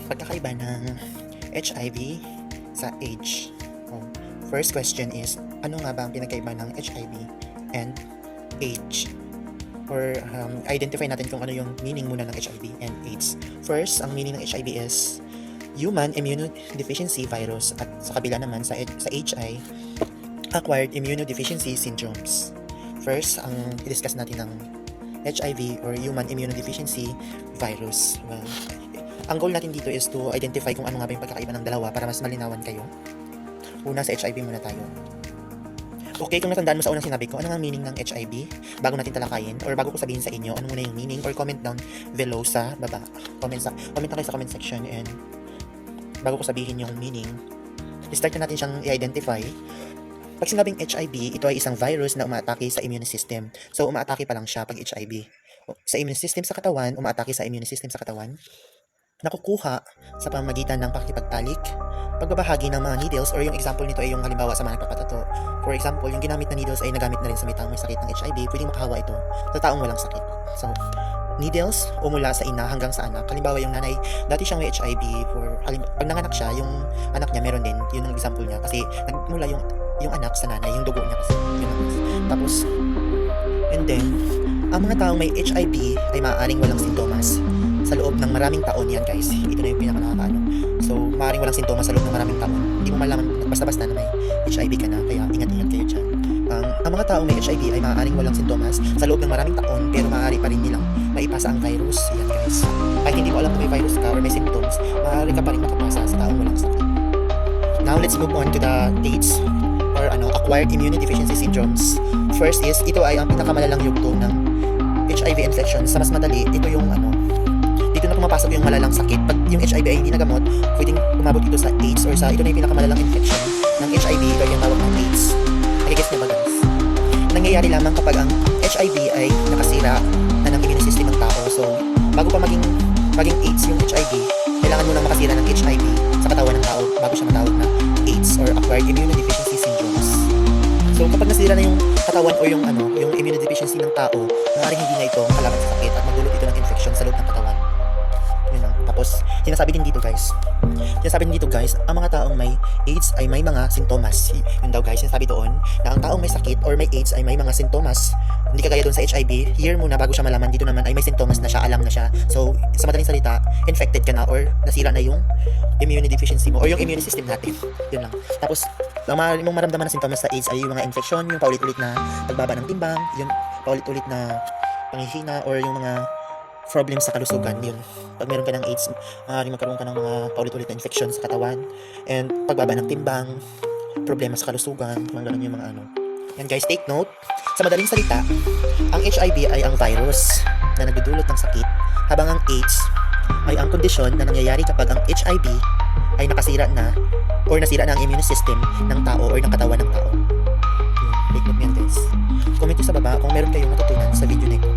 Pagkakaiba ng HIV sa AIDS. First question is, ano nga ba ang pinagkaiba ng HIV and AIDS? Or identify natin kung ano yung meaning muna ng HIV and AIDS. First, ang meaning ng HIV is Human Immunodeficiency Virus at sa kabila naman sa HI, Acquired Immunodeficiency Syndromes. First, ang i-discuss natin ng HIV or Human Immunodeficiency Virus. Well, ang goal natin dito is to identify kung ano nga ba yung pagkakaiba ng dalawa para mas malinawan kayo. Una, sa HIV muna tayo. Okay, kung natandaan mo sa unang sinabi ko, ano nga meaning ng HIV? Bago natin talakayin, or bago ko sabihin sa inyo, ano muna yung meaning, or comment down below sa baba. Comment na kayo sa comment section, and bago ko sabihin yung meaning, start na natin siyang i-identify. Pag sinabing HIV, ito ay isang virus na umaatake sa immune system. So, umaatake pa lang siya pag HIV. Sa immune system sa katawan, umaatake sa immune system sa katawan, nakukuha sa pamamagitan ng pakikipagtalik, pagbabahagi ng mga needles, or yung example nito ay yung halimbawa sa mga nagpapatato. For example, yung ginamit na needles ay nagamit na rin sa may taong may sakit ng HIV, pwedeng makahawa ito sa taong walang sakit. So, needles o mula sa ina hanggang sa anak. Halimbawa yung nanay, dati siyang may HIV, pag nanganak siya, yung anak niya meron din, yun ang example niya, kasi nagmula yung anak sa nanay, yung dugo niya kasi. Yun. Tapos, and then, ang mga taong may HIV ay maaaring walang sintomas sa loob ng maraming taon. Yan guys, ito na yung pinaka-nakakaano. So, maaaring walang sintomas sa loob ng maraming taon. Hindi mo malaman basta-basta na may HIV ka na, kaya ingat-ingat kayo dyan. Ang mga taong may HIV ay maaaring walang sintomas sa loob ng maraming taon, pero maaari pa rin nilang maipasa ang virus. Yan guys. Kahit hindi mo alam kung may virus ka or may symptoms, maaari ka pa rin makapasa sa taong walang sakit. Now, let's move on to the dates or acquired immunodeficiency syndromes. First is, ito ay ang pinakamalalang yugto ng HIV infection. Sa mas madali, ito yung dito na pumapasok yung malalang sakit. Pag yung HIV ay hindi nagamot, pwedeng umabot dito sa AIDS or ito na yung pinakamalalang infection ng HIV or yung tawag ng AIDS. Nagigets niyo ba guys? Nangyayari lamang kapag ang HIV ay nakasira na ng immune system ng tao. So, bago pa maging AIDS yung HIV, kailangan mo nang makasira ng HIV sa katawan ng tao bago siya matawag na AIDS or acquired immunodeficiency syndromes. So, kapag nasira na yung katawan o yung immunodeficiency ng tao, maaaring hindi na ito kalaban sa sakit at magdulot ito ng infection sa loob ng katawan. Yun lang. Tapos, sinasabi din dito guys, ang mga taong may AIDS ay may mga sintomas. Yun daw guys, sinasabi doon na ang taong may sakit or may AIDS ay may mga sintomas. Hindi kagaya doon sa HIV, here muna bago siya malaman, dito naman ay may sintomas na siya, alam na siya. So, sa madaling salita, infected ka na or nasira na yung immunodeficiency mo or yung immune system natin. Yun lang. Tapos, ang maaari mong maramdaman na sintomas sa AIDS ay yung mga infection, yung paulit-ulit na pagbaba ng timbang, yung paulit-ulit na panghihina or yung mga problems sa kalusugan. Yun. Pag meron ka ng AIDS, maaaring magkaroon ka ng mga paulit-ulit na infection sa katawan and pagbaba ng timbang, problema sa kalusugan, mga ganun yung mga Yan guys, take note. Sa madaling salita, ang HIV ay ang virus na nagdudulot ng sakit, habang ang AIDS ay ang kondisyon na nangyayari kapag ang HIV ay nakasira na or nasira na ang immune system ng tao or ng katawan ng tao. Yun, take note yan guys. Comment nyo sa baba kung meron kayong natutunan sa video na ito.